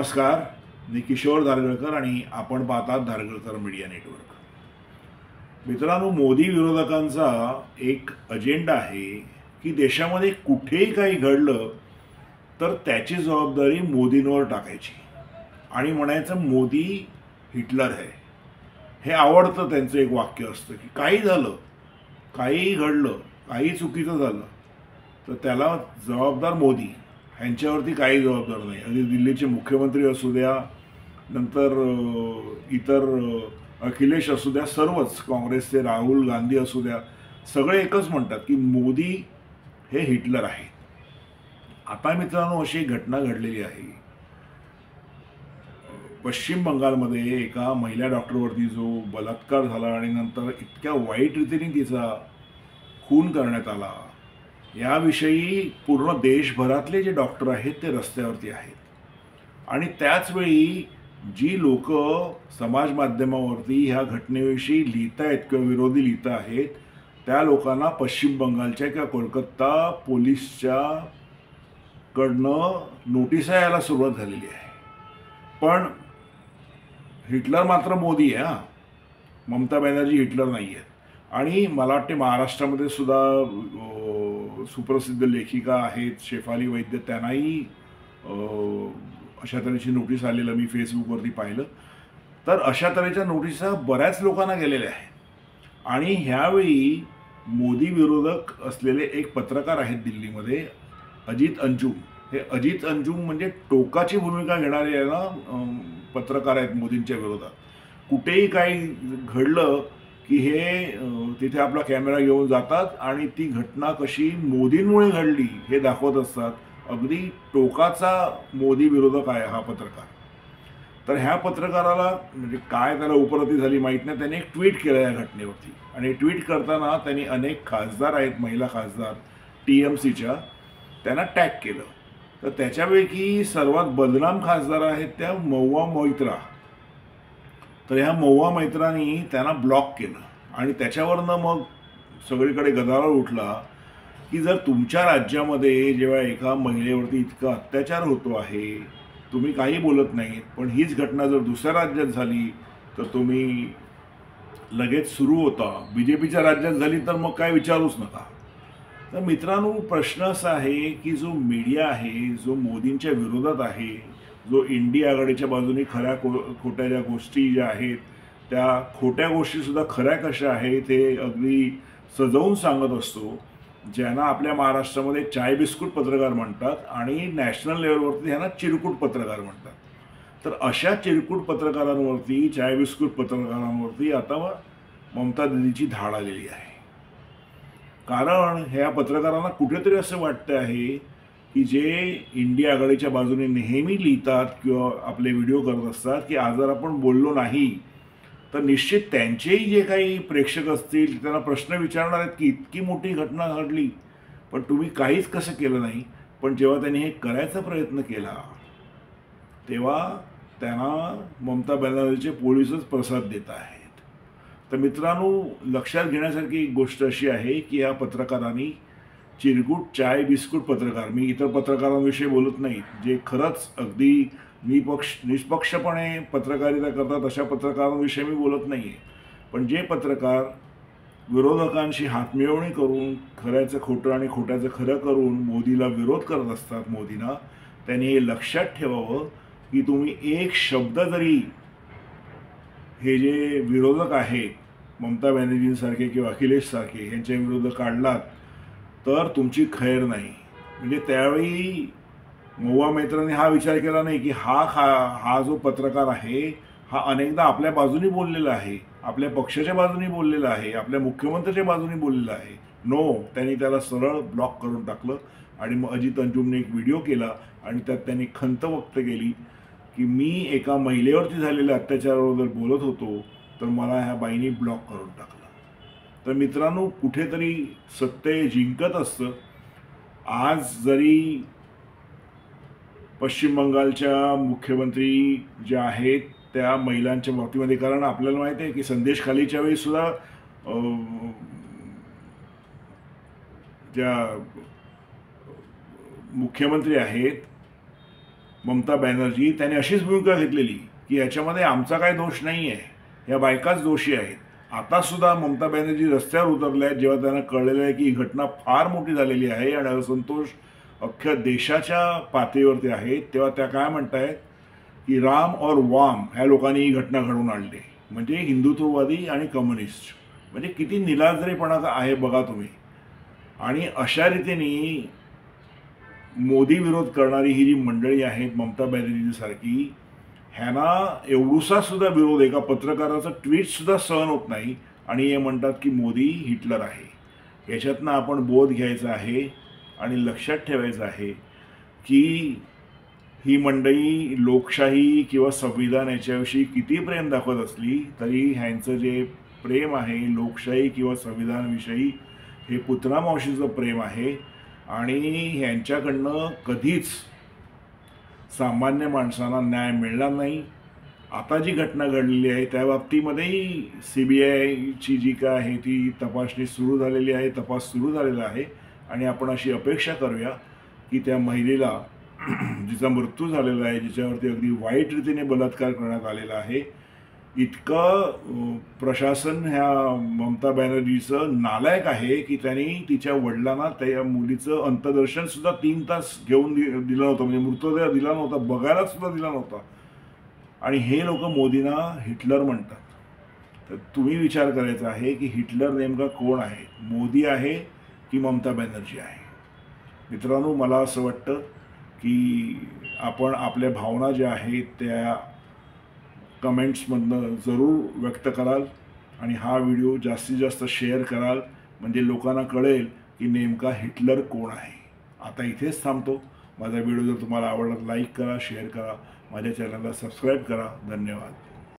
नमस्कार. मी किशोर धारगळकर आणि आपण पाहतात धारगळकर मीडिया नेटवर्क. मित्रांनो, मोदी विरोधकांचा एक अजेंडा आहे की देशामध्ये कुठेही काही घडलं तर त्याची जबाबदारी मोदींवर टाकायची आणि म्हणायचं मोदी हिटलर आहे. हे आवडतं त्यांचं एक वाक्य असतं की काही झालं, काहीही घडलं, काही चुकीचं झालं तर त्याला जबाबदार मोदी, ह्यांच्यावरती काही जबाबदार नाही. आणि दिल्लीचे मुख्यमंत्री असू द्या, नंतर इतर अखिलेश असू द्या, सर्वच काँग्रेसचे राहुल गांधी असू द्या, सगळे एकच म्हणतात की मोदी हे हिटलर आहे. आता मित्रांनो, अशी एक घटना घडलेली आहे. पश्चिम बंगालमध्ये एका महिला डॉक्टरवरती जो बलात्कार झाला आणि नंतर इतक्या वाईट रीतीने तिचा खून करण्यात आला, याविषयी पूर्ण देशभरातले जे डॉक्टर आहेत ते रस्त्यावरती आहेत. आणि त्याचवेळी जी लोक समाज माध्यमावरती ह्या घटनेविषयी लिहित आहेत किंवा विरोधी लिहित आहेत, त्या लोकांना पश्चिम बंगालच्या किंवा कोलकाता पोलीसच्या कडनं नोटिसा यायला सुरुवात झालेली आहे. पण हिटलर मात्र मोदी आहे. ममता बॅनर्जी हिटलर नाही आहेत. आणि मला वाटते महाराष्ट्रामध्ये सुद्धा सुप्रसिद्ध लेखिका आहेत शेफाली वैद्य, त्यांनाही अशा तऱ्हेची नोटीस आलेलं मी फेसबुकवरती पाहिलं. तर अशा तऱ्हेच्या नोटिसा बऱ्याच लोकांना गेलेल्या आहेत. आणि ह्यावेळी मोदी विरोधक असलेले एक पत्रकार आहेत दिल्लीमध्ये, अजित अंजुम. हे अजित अंजुम म्हणजे टोकाची भूमिका घेणारे ना पत्रकार आहेत मोदींच्या विरोधात. कुठेही काही घडलं की हे तिथे आपला कॅमेरा घेऊन जातात आणि ती घटना कशी मोदींमुळे घडली हे दाखवत असतात. अगदी टोकाचा मोदी विरोधक आहे हा पत्रकार. तर ह्या पत्रकाराला म्हणजे काय त्याला उपरती झाली माहीत नाही, त्याने एक ट्विट केलं या घटनेवरती. आणि ट्विट करताना त्यांनी अनेक खासदार आहेत, महिला खासदार TMCच्या, त्यांना टॅग केलं. तर त्याच्यापैकी सर्वात बदनाम खासदार आहेत त्या महुआ मोइत्रा. तर ह्या महुआ मोइत्रांनी त्यांना ब्लॉक केलं. आणि त्याच्यावरनं मग सगळीकडे गदारोळ उठला की जर तुमच्या राज्यामध्ये जेव्हा एका महिलेवरती इतका अत्याचार होतो आहे, तुम्ही काही बोलत नाहीत, पण हीच घटना जर दुसऱ्या राज्यात झाली तर तुम्ही लगेच सुरू होता. BJPच्या राज्यात झाली तर मग काय विचारूच नका. तर मित्रांनो, प्रश्न असा आहे की जो मीडिया आहे, जो मोदींच्या विरोधात आहे, जो इंडिया आघाडीच्या बाजूने खऱ्या खोट्या ज्या गोष्टी ज्या आहेत, त्या खोट्या गोष्टीसुद्धा खऱ्या कशा आहेत ते अगदी सजवून सांगत असतो, ज्यांना आपल्या महाराष्ट्रामध्ये चाय बिस्कुट पत्रकार म्हणतात आणि नॅशनल लेवलवरती ह्यांना चिरकुट पत्रकार म्हणतात. तर अशा चिरकुट पत्रकारांवरती, चाय बिस्कुट पत्रकारांवरती आता ममता दिदीची धाड आलेली आहे. कारण ह्या पत्रकारांना कुठेतरी असं वाटतं आहे की जे इंडिया आघाडीच्या बाजूने नेहमी लिहितात किंवा आपले व्हिडिओ करत असतात की आज जर आपण बोललो नाही तर निश्चित त्यांचेही जे काही प्रेक्षक असतील त्यांना प्रश्न विचारणार आहेत की इतकी मोठी घटना घडली पण तुम्ही काहीच कसं केलं नाही. पण जेव्हा त्यांनी हे करायचा प्रयत्न केला तेव्हा त्यांना ममता बॅनर्जीचे पोलीसच प्रसाद देत आहेत. तर मित्रांनो, लक्षात घेण्यासारखी एक गोष्ट अशी आहे की या पत्रकारांनी, चिरकुट चाय बिस्कुट पत्रकार, मी इतर पत्रकारांविषयी बोलत नाही, जे खरंच अगदी निष्पक्षपणे पत्रकारिता करतात अशा पत्रकारांविषयी मी बोलत नाही आहे, पण जे पत्रकार विरोधकांशी हातमिळवणी करून खऱ्याचं खोटं आणि खोट्याचं खरं करून मोदीला विरोध करत असतात, मोदींना, त्यांनी हे लक्षात ठेवावं की तुम्ही एक शब्द जरी हे जे विरोधक आहेत ममता बॅनर्जींसारखे किंवा अखिलेशसारखे यांच्या विरोधात काढलात तर तुमची खैर नाही. म्हणजे त्यावेळी महुआ मोइत्रांनी हा विचार केला नाही की हा जो पत्रकार आहे हा अनेकदा आपल्या बाजूने बोललेला आहे, आपल्या पक्षाच्या बाजूने बोललेला आहे, आपल्या मुख्यमंत्र्याच्या बाजूने बोललेला आहे. नो, त्यांनी त्याला सरळ ब्लॉक करून टाकलं. आणि मग अजित अंजुमने एक व्हिडिओ केला आणि त्यात त्यांनी खंत व्यक्त केली की मी एका महिलेवरती झालेल्या अत्याचाराबद्दल बोलत होतो तर मला ह्या बाईंनी ब्लॉक करून टाकलं. तर मित्रांनो, कुठेतरी सत्य जिंकत असतं. आज जरी पश्चिम बंगालच्या मुख्यमंत्री ज्या आहेत त्या महिलांच्या बाबतीमध्ये, कारण आपल्याला माहिती आहे की संदेश खालीच्या वेळी सुद्धा ज्या मुख्यमंत्री आहेत ममता बॅनर्जी त्यांनी अशीच भूमिका घेतलेली की याच्यामध्ये आमचा काय दोष नाही आहे, या बायकाच दोषी आहेत. आता सुद्धा ममता बॅनर्जी रस्त्यावर उतरल्या आहेत जेव्हा त्यांना कळलेलं आहे की ही घटना फार मोठी झालेली आहे आणि असंतोष अख्ख्या देशाच्या पातळीवरती आहे, तेव्हा त्या काय म्हणतायत की राम और वाम ह्या लोकांनी ही घटना घडवून आणली. म्हणजे हिंदुत्ववादी आणि कम्युनिस्ट, म्हणजे किती निलाजरेपणा आहे बघा तुम्ही. आणि अशा रीतीने मोदी विरोध करणारी ही जी मंडळी आहेत ममता बॅनर्जी सारखी, ह्यांना एवढूसा सुद्धा विरोध एका पत्रकाराचं ट्विटसुद्धा सहन होत नाही आणि हे म्हणतात की मोदी हिटलर आहे. याच्यातनं आपण बोध घ्यायचा आहे आणि लक्षात ठेवायचं आहे की ही मंडळी लोकशाही किंवा संविधान याच्याविषयी किती प्रेम दाखवत असली तरी ह्यांचं जे प्रेम आहे लोकशाही किंवा संविधानाविषयी हे पुतना मावशीचं प्रेम आहे आणि ह्यांच्याकडनं कधीच सामान्य माणसांना न्याय मिळणार नाही. आता जी घटना घडलेली आहे त्या बाबतीमध्येही CBIची जी काय आहे ती तपासणी सुरू झालेली आहे, तपास सुरू झालेला आहे आणि आपण अशी अपेक्षा करूया की त्या महिलेला जिचा मृत्यू झालेला आहे, जिच्यावरती अगदी वाईट रीतीने बलात्कार करण्यात आलेला आहे, इतकं प्रशासन ह्या ममता बॅनर्जीचं नालायक आहे की त्यांनी तिच्या वडिलांना त्या मुलीचं अंत्यदर्शनसुद्धा 3 तास घेऊन दिलं नव्हतं, म्हणजे मृतदेह दिला नव्हता, बघायला सुद्धा दिला नव्हता. आणि हे लोक मोदींना हिटलर म्हणतात. तर तुम्ही विचार करायचा आहे की हिटलर नेमका कोण आहे, मोदी आहे की ममता बॅनर्जी आहे. मित्रांनो, मला असं वाटतं की आपण आपल्या भावना ज्या आहेत त्या कमेंट्समधनं जरूर व्यक्त कराल आणि हा व्हिडिओ जास्तीत जास्त शेअर कराल, म्हणजे लोकांना कळेल की नेमका हिटलर कोण आहे. आता इथेच थांबतो. माझा व्हिडिओ जर तुम्हाला आवडला लाईक करा, शेअर करा, माझ्या चॅनलला सबस्क्राईब करा. धन्यवाद.